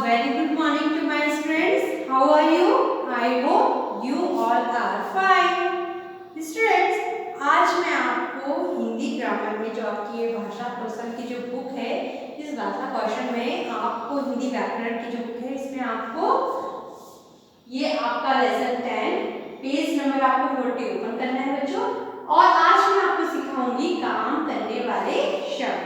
very good morning to my students. How are you? I hope you all are fine. Students, आज मैं आपको Hindi grammar में जो आपकी ये भाषा कौशल की जो बुक है, इस भाषा कौशल में आपको हिंदी व्याकरण की जो बुक है, इसमें आपको ये आपका लेसन 10 पेज नंबर आपको 40 ओपन करना है बच्चों। और आज मैं आपको सिखाऊंगी काम करने वाले शब्द।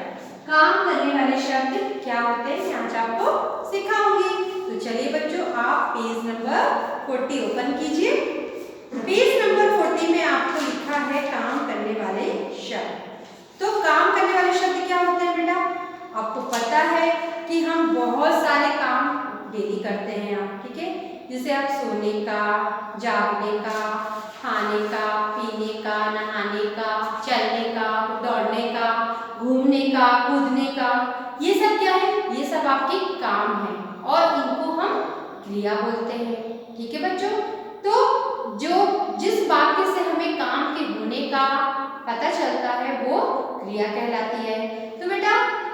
काम करने वाले शब्द क्या होते हैं आज आपको सिखाऊंगी। तो चलिए बच्चों, आप पेज नंबर 40 ओपन कीजिए। पेज नंबर 40 में आपको लिखा है काम करने वाले शब्द। तो काम करने वाले शब्द क्या होते हैं बेटा? आपको पता है कि हम बहुत सारे काम डेली करते हैं आप, ठीक है, जैसे आप सोने का, जागने का, खाने का, पीने का, नहाने का, चलने का, दौड़ने का, घूमने का, कूदने का, ये सब क्या है? ये सब आपके काम हैं और इनको हम क्रिया बोलते हैं, ठीक है बच्चों। तो जिस वाक्य से हमें काम के होने का पता चलता है वो क्रिया कहलाती है। तो बेटा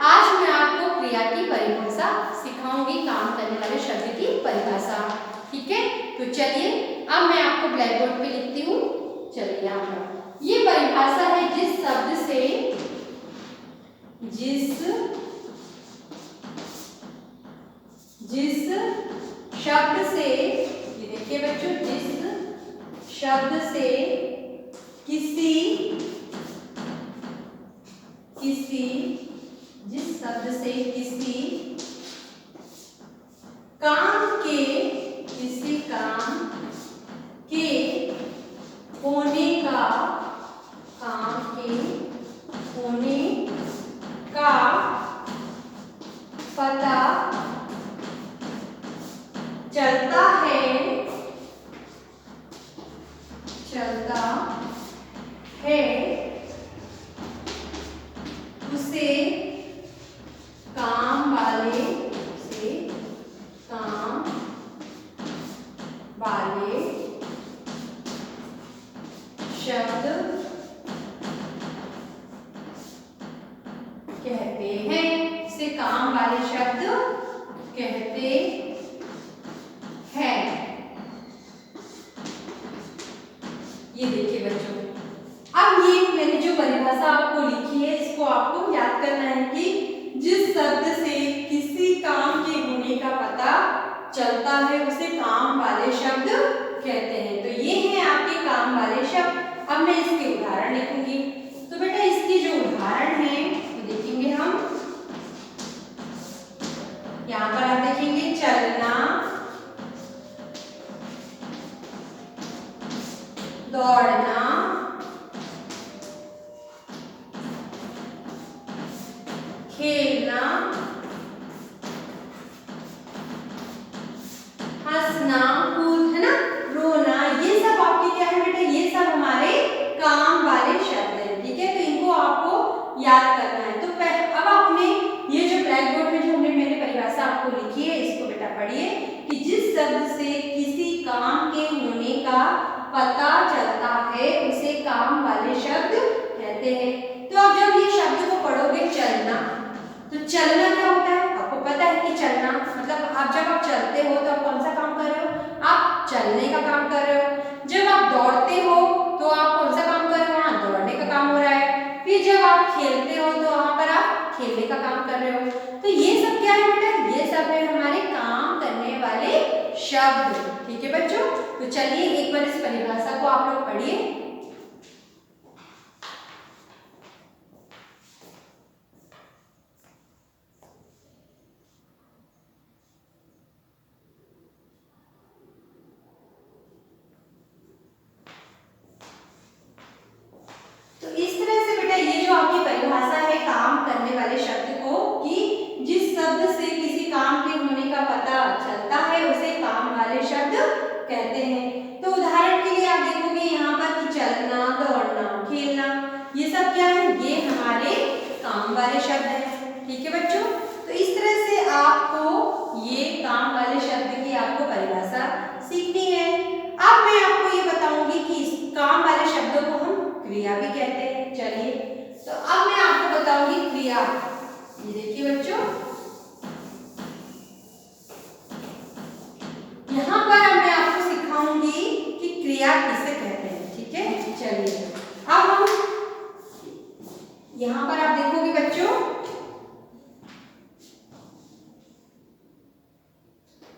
आज मैं आपको क्रिया की परिभाषा सिखाऊंगी, काम करने वाले शब्द की परिभाषा, ठीक है। तो चलिए अब मैं आपको ब्लैक बोर्ड पे लिखती हूँ। चलिए यहाँ पर ये परिभाषा है जिस शब्द से ये देखिए बच्चों, जिस शब्द से किसी काम के होने का पता चलता है उसे काम वाले शब्द कहते हैं। इसे काम वाले शब्द कहते हैं। ये देखिए बच्चों, अब ये मैंने जो परिभाषा आपको लिखी है इसको आपको याद करना है कि जिस शब्द से किसी काम के होने का पता चलता है उसे काम वाले शब्द कहते हैं। तो ये है आपके काम वाले शब्द। अब मैं इसके उदाहरण लिखूंगी। तो बेटा इसकी जो उदाहरण है तो देखेंगे हम, यहाँ पर आप देखेंगे चलना, दौड़ना, खेलना, हंसना, कूदना, रोना, ये सब आपके क्या है बेटा? ये सब हमारे काम वाले शब्द हैं, ठीक है। तो इनको आपको याद करना है। तो अब आपने ये जो ब्लैक बोर्ड में जो हमने मैंने परिभाषा आपको लिखी है इसको बेटा पढ़िए कि जिस शब्द से किसी काम के होने का पता चलता है उसे काम वाले शब्द कहते हैं। तो अब जब ये शब्द को पढ़ोगे चलना, तो चलना क्या होता है? आपको पता है कि चलना मतलब आप जब आप चलते हो तो आप कौन सा काम कर रहे हो? आप चलने का काम कर रहे हो। जब आप दौड़ते हो तो आप कौन सा काम कर रहे हो? हाँ, दौड़ने का काम हो रहा है। फिर जब आप खेलते हो तो वहां पर आप खेलने का काम कर रहे हो। तो ये सब क्या है बेटा? ये सब है हमारे काम करने वाले शब्द, ठीक है बच्चों। तो चलिए एक बार इस परिभाषा को आप लोग पढ़िए। तो इस तरह से बेटा ये जो आपकी परिभाषा है काम करने वाले शब्द को, कि जिस शब्द से किसी काम के होने का पता चलता है उसे काम वाले शब्द कहते हैं। तो उदाहरण के लिए आप देखोगे यहाँ पर कि चलना, दौड़ना, खेलना, ये सब क्या है? ये हमारे काम वाले शब्द हैं, ठीक है बच्चों। तो इस तरह से आपको ये काम वाले शब्द की आपको परिभाषा सीखनी है। अब मैं आपको ये बताऊंगी कि इस काम वाले शब्दों को हम क्रिया भी कहते हैं। चलिए तो अब मैं आपको बताऊंगी क्रिया। ये देखिए बच्चों, क्रिया किसे कहते हैं। ठीक है, चलिए अब हम यहाँ पर आप देखोगे बच्चों,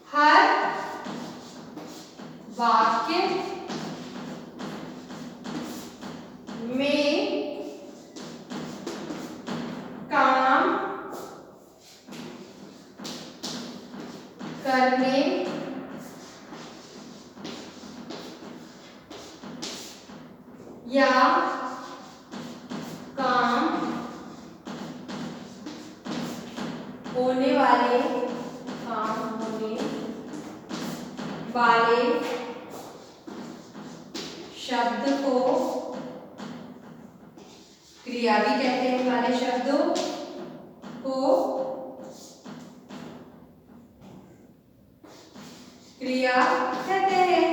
हर वाक्य में काम करने या काम होने वाले शब्द को क्रिया भी कहते हैं। वाले शब्दों को क्रिया कहते हैं।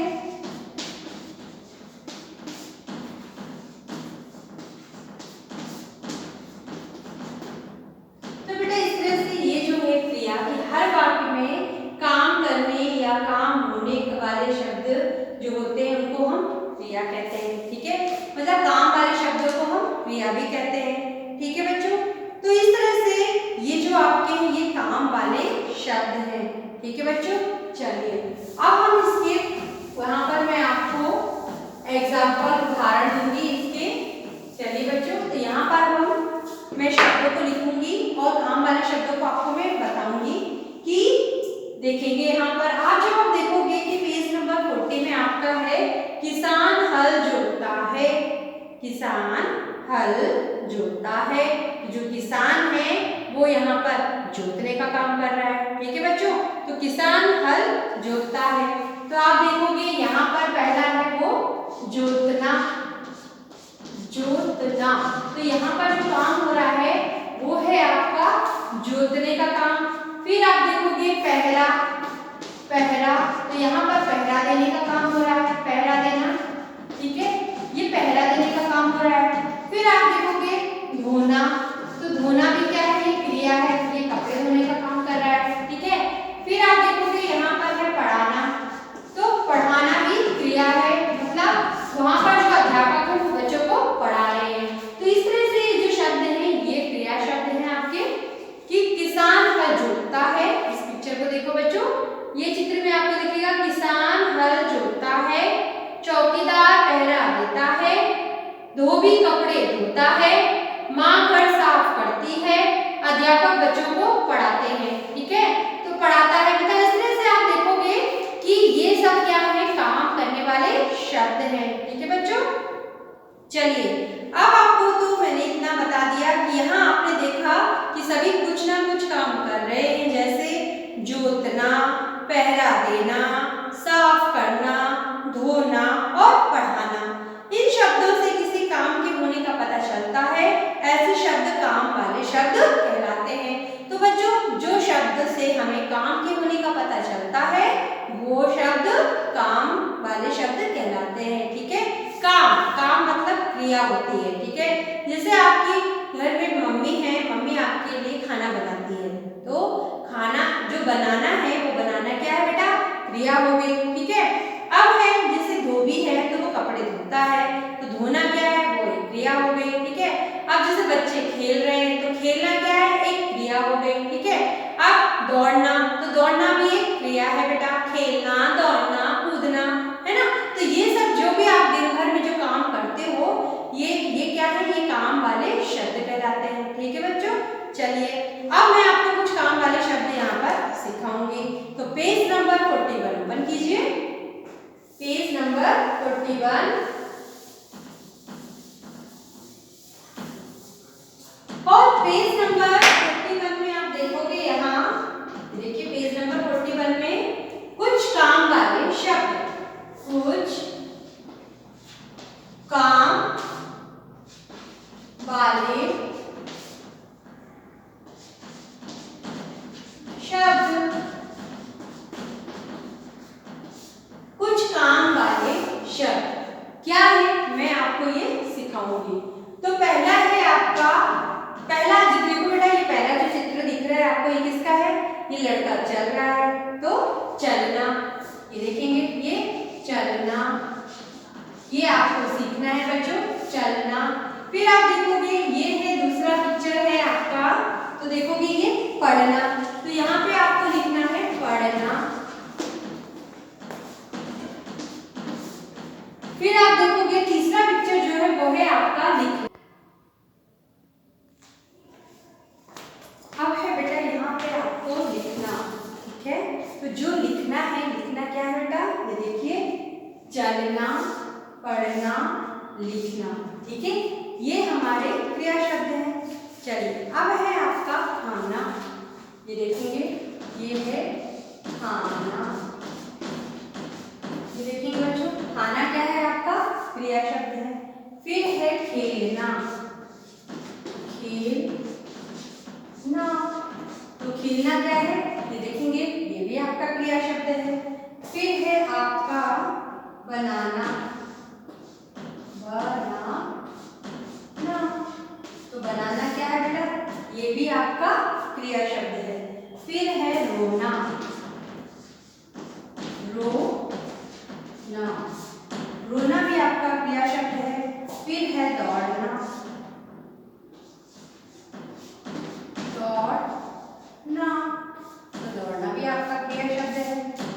तो बेटा इस तरह से ये जो है क्रिया कि हर वाक्य में काम करने या काम होने वाले शब्द जो होते हैं उनको हम क्रिया कहते हैं। ठीक है, मतलब काम वाले शब्दों को हम क्रिया भी कहते हैं। ठीक है बच्चों, तो इस तरह से ये जो आपके हैं ये काम वाले शब्द हैं। ठीक है बच्चों, चलिए अब हम इसके वहां पर मैं आपको एग्जाम्पल उदाहरण दूंगी इसके। चलिए बच्चों, तो यहाँ पर मैं शब्दों को लिखूंगी और काम वाले शब्दों को आपको मैं बताऊंगी कि देखेंगे यहाँ पर। आज जब आप देखोगे कि पेज नंबर 40 में आपका है किसान हल जोतता है। किसान हल जोतता है, जो किसान है वो यहाँ पर जोतने का काम कर रहा है। ठीक है बच्चों, तो किसान हल जोतता है। तो आप देखोगे यहाँ पर पहला है वो जोतना। जोतना, तो यहाँ पर जो काम हो रहा है वो है आपका जोतने का काम। फिर आप देखोगे पहरा। पहरा, तो यहाँ पर पहरा देने का काम हो रहा है। पहरा देना, ठीक है, ये पहरा देने का काम हो रहा है। फिर आप देखोगे धोना। तो धोना भी क्या है, ये क्रिया है, ये कपड़े धोने का काम कर रहा है। ठीक है, फिर आप देखोगे यहाँ पर है पढ़ाना। तो पढ़ाना भी क्रिया है, मतलब वहां पर जो अध्यापक है वो बच्चों को पढ़ा रहे हैं। तो इस तरह से जो शब्द हैं ये क्रिया शब्द हैं आपके। कि किसान हल जोतता है, इस पिक्चर को देखो बच्चों, ये चित्र में आपको दिखेगा किसान हल जोतता है, चौकीदार पहरा देता है, धोबी कपड़े धोता है, माँ घर साफ करती है, अध्यापक बच्चों को पढ़ाते हैं। ठीक है, तो पढ़ाता है, मतलब इस तरह से आप देखोगे कि ये सब क्या है, काम करने वाले शब्द हैं। ठीक है बच्चों, चलिए अब आपको तो मैंने इतना बता दिया कि यहाँ आपने देखा कि सभी कुछ ना कुछ काम कर रहे हैं, जैसे जोतना, पहरा देना, साफ करना, धोना और पढ़ाना। इन शब्दों से किसी काम के होने का पता चलता है, ऐसे शब्द काम वाले शब्द कहलाते हैं। तो बच्चों जो शब्द से हमें काम के होने का पता चलता है वो शब्द काम वाले शब्द कहलाते हैं। ठीक है, काम, काम मतलब क्रिया होती है। ठीक है, जैसे आपकी घर में मम्मी है, मम्मी आपके लिए खाना बनाती है, तो खाना जो बनाना है वो बनाना क्या है बेटा, क्रिया हो गई। ठीक है, अब है जैसे धोबी है तो वो कपड़े धोता है, तो धोना क्या है, वो एक क्रिया हो गई। ठीक है, अब जैसे बच्चे खेल रहे हैं तो खेलना क्या है, एक क्रिया हो गई। ठीक है, अब दौड़ना, तो दौड़ना भी एक क्रिया है बेटा, खेलना, दौड़ना, कूदना, है ना। तो ये सब जो भी आप दिन भर में जो काम करते हो ये क्या है, ये काम वाले शब्द कहलाते हैं। ठीक है बच्चों, चलिए अब मैं आपको कुछ काम वाले शब्द यहाँ पर सिखाऊंगी। तो पेज नंबर 41 ओपन कीजिए। पेज नंबर 41 और पेज नंबर 41 में आप देखोगे, यहाँ देखिए पेज नंबर 41 में कुछ काम वाले शब्द, कुछ काम वाले शब्द, कुछ काम वाले शब्द क्या है, मैं आपको ये सिखाऊंगी। तो पहला है आपका, पहला देखो बेटा, ये पहला जो चित्र दिख रहा है आपको, ये किसका है, ये लड़का चल रहा है, तो चलना, ये देखेंगे ये चलना। ये आपको सीखना है बच्चों, चलना। फिर आप देखोगे ये है दूसरा पिक्चर है आपका, तो देखोगे ये पढ़ना, तो यहाँ पे आपको लिखना है पढ़ना। फिर आप देखोगे तीसरा पिक्चर जो है वो है आपका लिखना। अब है बेटा यहाँ पे आपको लिखना, ठीक है। तो जो लिखना है, लिखना क्या है बेटा, ये देखिए, चलना, पढ़ना, लिखना, ठीक है। ये हमारे क्रिया शब्द हैं। चलिए अब है आपका खाना, ये देखेंगे, ये है खाना, ये देखेंगे बच्चों, खाना क्या है आपका क्रिया शब्द है। फिर है खेलना, खेलना, तो खेलना क्या है, ये देखेंगे, ये भी आपका क्रिया शब्द है। फिर है आपका बनाना, बनाना, तो बनाना क्या है बेटा, ये भी आपका क्रिया शब्द है। फिर है रोना, रोना, रोना भी आपका क्रिया शब्द है। फिर है दौड़ना, दौड़ना, तो दौड़ना भी आपका क्रिया शब्द है।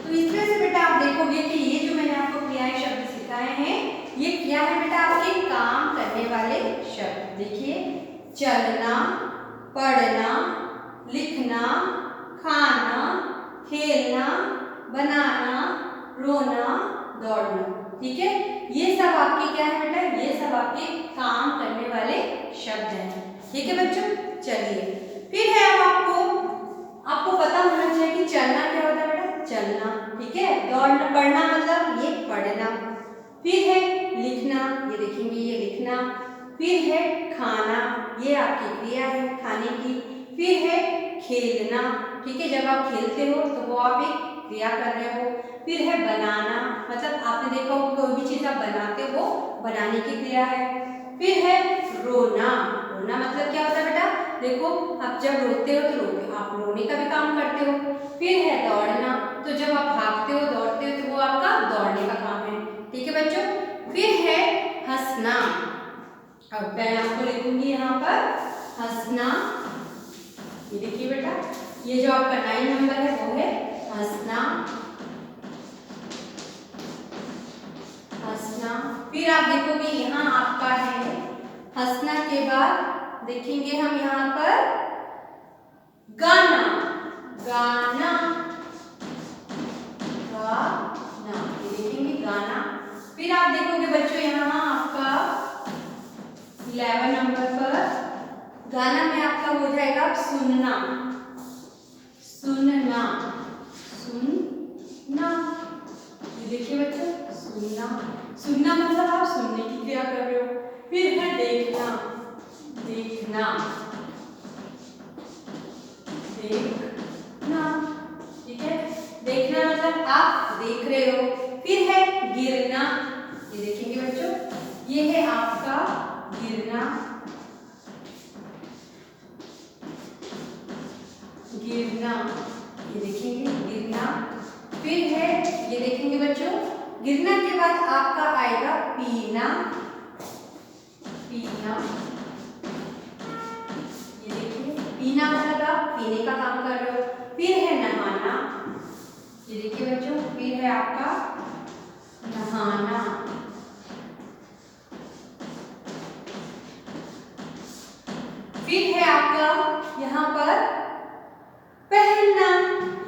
तो इस तरह से बेटा आप देखोगे कि ये जो मैंने आपको क्रिया शब्द सिखाए हैं, ये क्या है बेटा, आपके काम करने वाले शब्द। देखिए, चलना, पढ़ना, लिखना, खाना, खेलना, बनाना, रोना, दौड़ना, ठीक है। ये सब आपके क्या है बेटा, ये सब आपके काम करने वाले शब्द हैं, ठीक है बच्चों। चलिए फिर है अब आपको पता होना चाहिए कि चलना क्या होता है बेटा, चलना, ठीक है। दौड़ना, पढ़ना मतलब ये पढ़ना। फिर है लिखना, ये देखेंगे, ये लिखना। फिर है खाना, ये आपकी क्रिया है खाने की। फिर है खेलना, ठीक है, जब आप खेलते हो तो वो आप एक क्रिया कर रहे हो। फिर है बनाना, मतलब आपने देखा हो कोई भी चीज आप बनाते हो, बनाने की क्रिया है। फिर है रोना, रोना मतलब क्या होता है बेटा, देखो आप जब रोते हो तो आप रोने का भी काम करते हो। फिर है दौड़ना, तो जब आप भागते हो, दौड़ते हो तो वो आपका दौड़ने का काम है, ठीक है बच्चों। फिर है हंसना, अब मैं आपको लिखूंगी यहाँ पर हंसना, ये देखिए बेटा, ये जो आपका 9 नंबर है वो है हंसना, हंसना। फिर आप देखोगे यहाँ आपका है हंसना के बाद देखेंगे हम यहाँ पर गाना, गाना, गाना, ये देखेंगे गाना। फिर आप देखोगे बच्चों यहाँ आपका 11 नंबर पर गाना में आपका हो जाएगा सुनना, सुनना, सुनना, ये देखिए बच्चों, सुनना, सुनना मतलब आप सुनने की क्रिया कर रहे हो। फिर है देखना, देखना, देखना, ठीक है, देखना मतलब आप देख रहे हो। फिर है गिरना, ये देखेंगे बच्चों, ये है आपका गिरना, गिरना, ये देखेंगे गिरना। फिर है ये देखेंगे बच्चों, गिरना के बाद आपका आएगा पीना, पीना, ये देखिए, पीना मतलब आप पीने का काम कर रहे हो। फिर है नहाना, ये देखिए बच्चों, फिर है आपका नहाना। फिर है आपका यहाँ पर पहनना,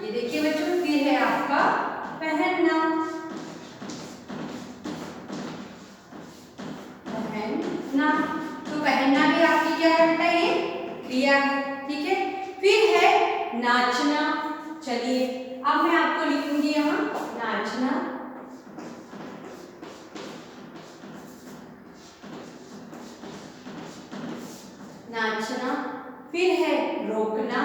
ये देखिए बच्चों, फिर है आपका पहनना, पहनना, तो पहनना भी आपकी क्या है बेटा, ये क्रिया है, ठीक है। फिर है नाचना, चलिए अब मैं आपको लिखूंगी यहाँ नाचना, नाचना। फिर है रोकना,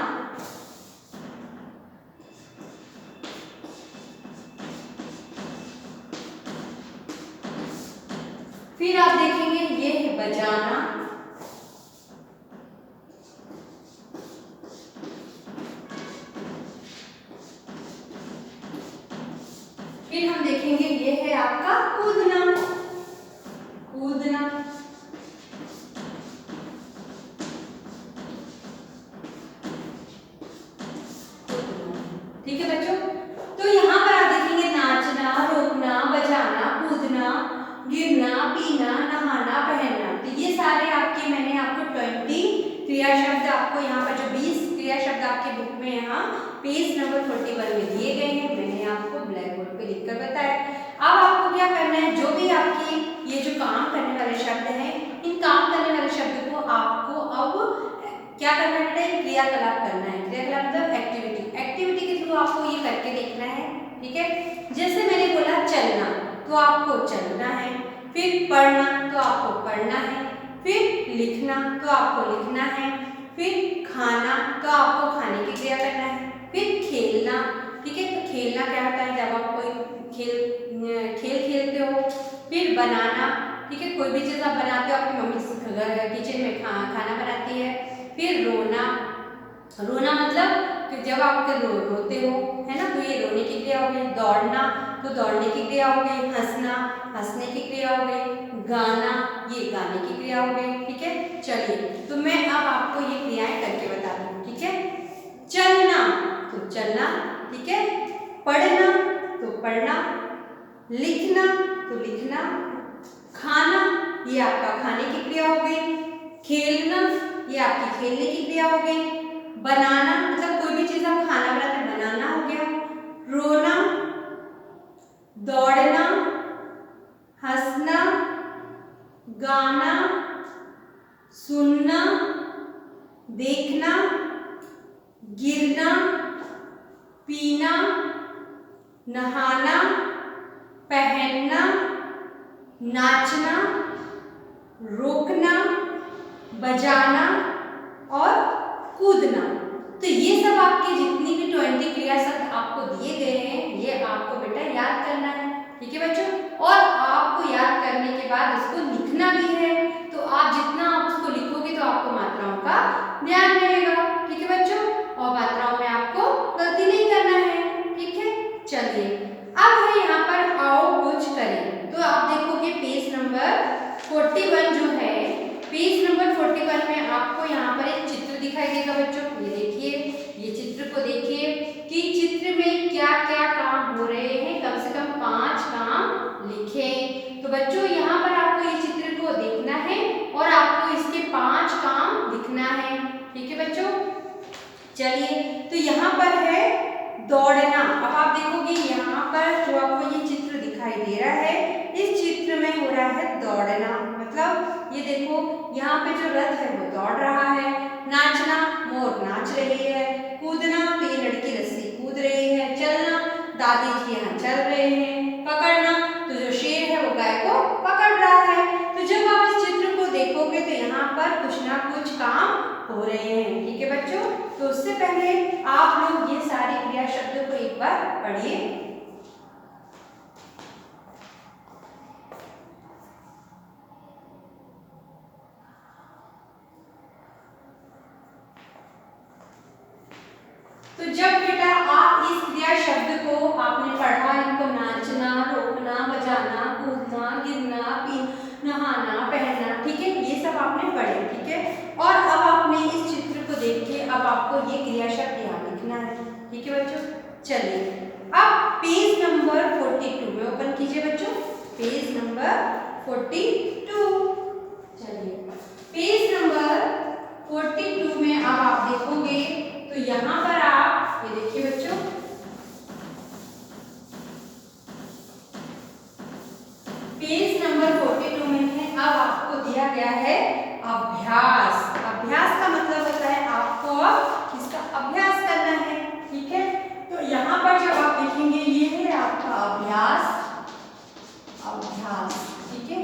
फिर आप देखेंगे ये है बजाना, फिर हम देखेंगे ये है आपका कूदना, ठीक है बच्चों। तो यहाँ पर आप देखेंगे नाचना, रोकना, बजाना, कूदना, गिरना, पीना, नहाना, पहनना। तो ये सारे आपके मैंने आपको 20 क्रिया शब्द आपको यहाँ पर जो 20 क्रिया शब्द आपके बुक में यहाँ पेज नंबर 41 में दिए गए हैं, मैंने आपको ब्लैक बोर्ड पे लिखकर बताया। अब आपको क्या करना है, जो भी आपकी ये जो काम करने वाले शब्द हैं, इन काम करने वाले शब्द को आपको अब क्या करना है, क्रियाकलाप करना है। क्रियाकलाप मतलब एक्टिविटी के थ्रू आपको ये करके देखना है। ठीक है, जैसे मैंने बोला चलना, तो आपको चलना है। फिर पढ़ना, तो आपको पढ़ना है। फिर लिखना, तो आपको लिखना है। फिर खाना, तो आपको खाने की क्रिया करना है। फिर खेलना, ठीक है, तो खेलना क्या होता है, जब आप कोई खेल खेलते हो। फिर बनाना, ठीक है, कोई भी चीज़ आप बनाते हो, आपकी मम्मी किचन में खाना बनाती है। फिर रोना मतलब कि जब आप रोते हो, है ना, तो ये रोने की क्रिया हो गई। दौड़ना, तो दौड़ने की क्रिया हो गई। हंसना, हंसने की क्रिया हो गई। गाना, ये गाने की क्रिया हो गई। ठीक है, चलिए तो मैं अब आपको ये क्रियाएं करके बता दूँ। ठीक है, चलना तो चलना, ठीक है, पढ़ना तो पढ़ना, लिखना तो लिखना, खाना ये आपका खाने की क्रिया हो गई। खेलना ये आपकी खेलने की क्रिया हो गई। बनाना मतलब कोई भी चीज आप खाना बनाते बनाना हो गया। रोना, दौड़ना, हंसना, गाना, सुनना, देखना, गिरना, पीना, नहाना, पहनना, नाचना, रोकना, बजाना और कूदना। तो ये सब आपके जितनी भी 20 क्रिया शब्द आपको दिए गए हैं, ये आपको बेटा याद करना है। ठीक है बच्चों, और आपको याद करने के बाद उसको लिखना भी है। तो आप जितना आप उसको लिखोगे तो आपको मात्राओं का ध्यान रहेगा। ठीक है बच्चों, और मात्राओं में आपको गलती नहीं करना है। ठीक है, चलिए अब है यहाँ पर आओ कुछ करें। तो आप देखोगे पेज नंबर 41 जो है, पेज नंबर 41 में आपको यहाँ पर एक चित्र दिखाई देगा बच्चों। ये देखिए, ये चित्र को देखिए कि चित्र में क्या क्या काम हो रहे हैं। कम से कम 5 काम लिखे। तो बच्चों यहाँ पर आपको ये चित्र को देखना है और आपको इसके 5 काम लिखना है। ठीक है बच्चों, चलिए तो यहाँ पर है दौड़ना। अब आप देखोगे यहाँ पर जो आपको ये चित्र दिखाई दे रहा है, इस चित्र में हो रहा है दौड़ना। मतलब ये देखो यहाँ पे जो रथ है वो दौड़ रहा है। नाचना, मोर नाच रही है। कूदना, तो ये लड़की रस्सी कूद रही है। चलना, दादी जी यहाँ चल रहे हैं। पकड़ना, तो जो शेर है वो गाय को पकड़ रहा है। तो जब आप इस चित्र को देखोगे तो यहाँ पर कुछ ना कुछ काम हो रहे हैं। ठीक है बच्चों, तो उससे पहले आप लोग ये सारे क्रिया शब्दों को एक बार पढ़िए। तो जब बेटा आप इस क्रिया शब्द को आपने पढ़ा, इनको नाचना, रोकना, बजाना, कूदना, गिरना, नहाना, पहनना, ठीक है, ये सब आपने पढ़े। ठीक है, और अब आपने इस चित्र को देख के अब आपको ये क्रिया शब्द यहाँ लिखना है। ठीक है बच्चों, चलिए अब पेज नंबर 42 में ओपन कीजिए बच्चों, पेज नंबर 42। चलिए पेज नंबर 42 में अब आप देखोगे तो यहाँ पर आप ये देखिए बच्चों, पेज नंबर 42 में है। अब आपको दिया गया है अभ्यास। अभ्यास का मतलब होता है आपको अब इसका अभ्यास करना है। ठीक है, तो यहाँ पर जब आप देखेंगे ये है आपका अभ्यास। ठीक है,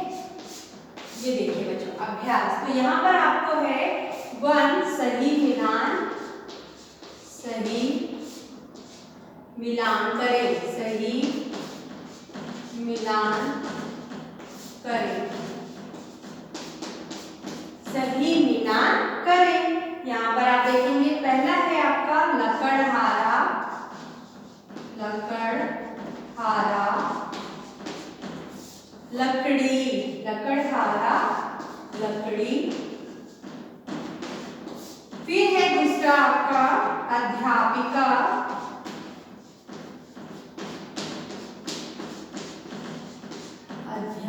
ये देखिए बच्चों अभ्यास। तो यहाँ पर आपको है 1 सही मिलान, सही मिलान करें, सही मिलान करें, सही मिलान करें। यहाँ पर आप देखेंगे पहला है आपका लकड़हारा, लकड़हारा, लकड़ी, लकड़हारा, लकड़ी। फिर है दूसरा आपका अध्यापिका,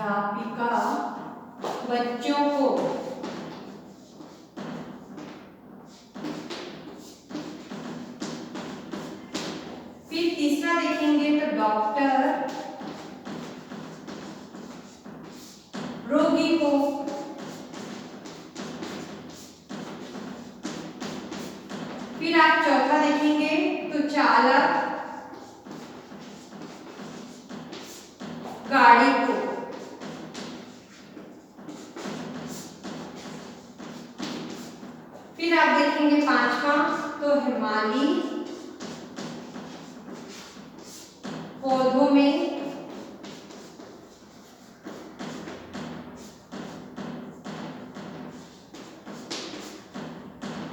अध्यापिका बच्चों को फिर तीसरा देखेंगे तो डॉक्टर रोगी को, फिर आप चौथा देखेंगे तो चालक गाड़ी को, फिर आप देखेंगे पांचवा तो है माली पौधों में,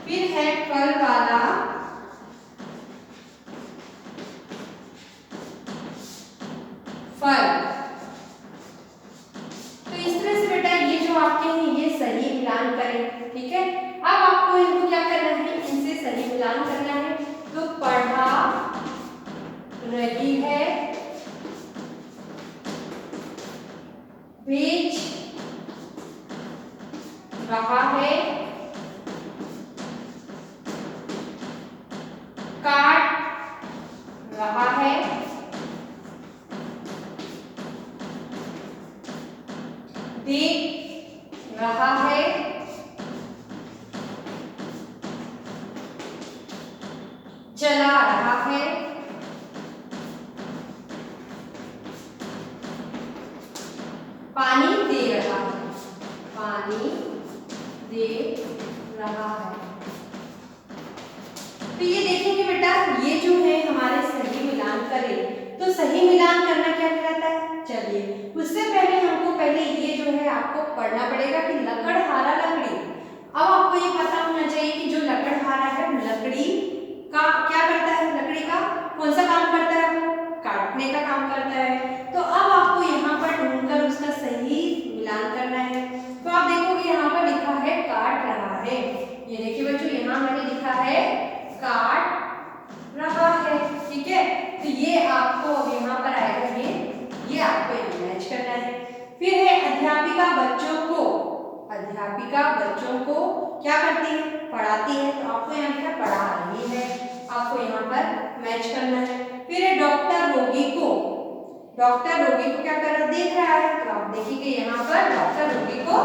फिर है फल वाला फल। तो इस तरह से बेटा ये जो आपके हैं ये सही मिलान करें, ठीक है। अब आपको इनको क्या करना है, इनसे सही मिलान करना है। तो पढ़ा रही है, बेच रहा है, काट रहा है, देख रहा है, चला रहा है, पानी दे रहा है, पानी दे रहा है। तो ये देखेंगे बेटा ये जो है हमारे सही मिलान करें। तो सही मिलान करना क्या कहलाता है, चलिए उससे पहले हमको पहले ये जो है आपको पढ़ना पड़ेगा कि लकड़हारा लकड़ी। अब आपको ये पता होना चाहिए कि जो लकड़हारा है लकड़ी का क्या करता है, लकड़ी का कौन सा काम करता है, वो काटने का काम करता है। तो अब आपको यहाँ पर ढूंढकर उसका सही मिलान करना है। तो आप देखोगे यहाँ पर लिखा है काट रहा है, ये देखिए बच्चों यहाँ मैंने लिखा है काट रहा है, ठीक है। तो ये आपको अब यहाँ पर आएगा, ये आपको यहाँ मैच करना है। फिर है अध्यापिका बच्चों को, अध्यापिका बच्चों को क्या करती है, पढ़ाती है। तो आपको यहाँ लिखा पढ़ा रही है, आपको यहाँ पर मैच करना है। फिर है डॉक्टर रोगी को, डॉक्टर रोगी को क्या कर रहा है, देख रहा है। तो आप देखिए यहाँ पर डॉक्टर रोगी को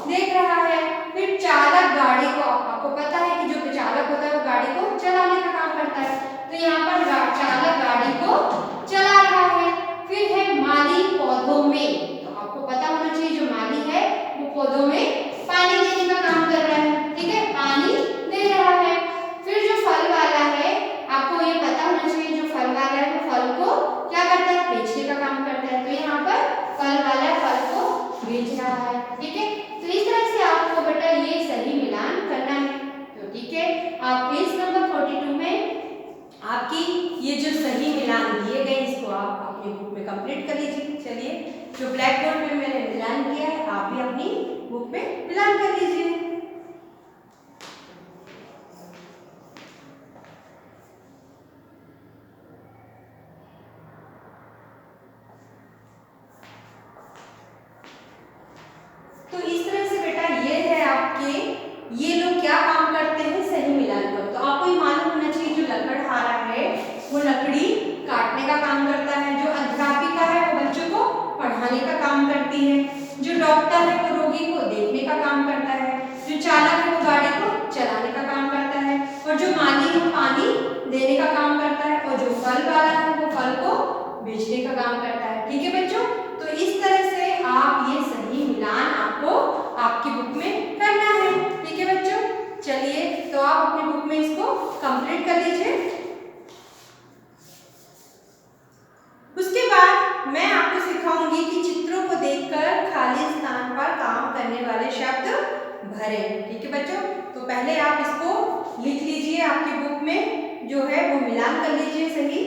देख रहा है। फिर चालक गाड़ी को, आपको पता है कि जो चालक होता है वो गाड़ी को चलाने का काम करता है। तो यहाँ पर चालक गाड़ी को चला रहा है। फिर है माली पौधों में, तो आपको पता होना चाहिए जो माली है वो पौधों में पानी देने का काम कर रहा है, ठीक है, पानी दे रहा है। फिर जो फल वाला है आपको ये पता होना चाहिए जो फल वाला है वो फल को क्या करता है, बेचने का काम करता है। तो यहाँ पर फल वाला फल को बेच रहा है, ठीक है। तो इस तरह से आपको बेटा ये सही मिलान करना है। तो ठीक है, आप पेज नंबर 42 में आपकी ये जो सही मिलान दिए गए इसको आप अपनी बुक में कंप्लीट कर लीजिए। चलिए जो ब्लैक बोर्ड में मैंने मिलान किया है आप भी अपनी बुक में मिलान कर लीजिए। तो इस तरह से बेटा ये है आपके, ये लोग क्या काम करते हैं, सही मिलान पर। तो आपको ये मालूम होना चाहिए जो लकड़हारा है वो लकड़ी काटने का काम करता है, जो अध्यापिका है वो बच्चों को पढ़ाने का काम करती है, जो डॉक्टर है वो रोगी को देखने का काम करता है, जो चालक है वो गाड़ी को चलाने का काम करता है, और जो माली है वो पानी देने का काम करता है, और जो फल वाला है वो फल को बेचने का काम करता है, ठीक है बच्चों। तो इस तरह से आप ये सही मिलान आपको आपकी बुक में करना है, ठीक है बच्चों। चलिए तो आप अपनी बुक में इसको कंप्लीट कर लीजिए। उसके बाद मैं आपको सिखाऊंगी कि चित्रों को देखकर खाली स्थान पर काम करने वाले शब्द भरें, ठीक है बच्चों। तो पहले आप इसको लिख लीजिए आपकी बुक में, जो है वो मिलान कर लीजिए सही।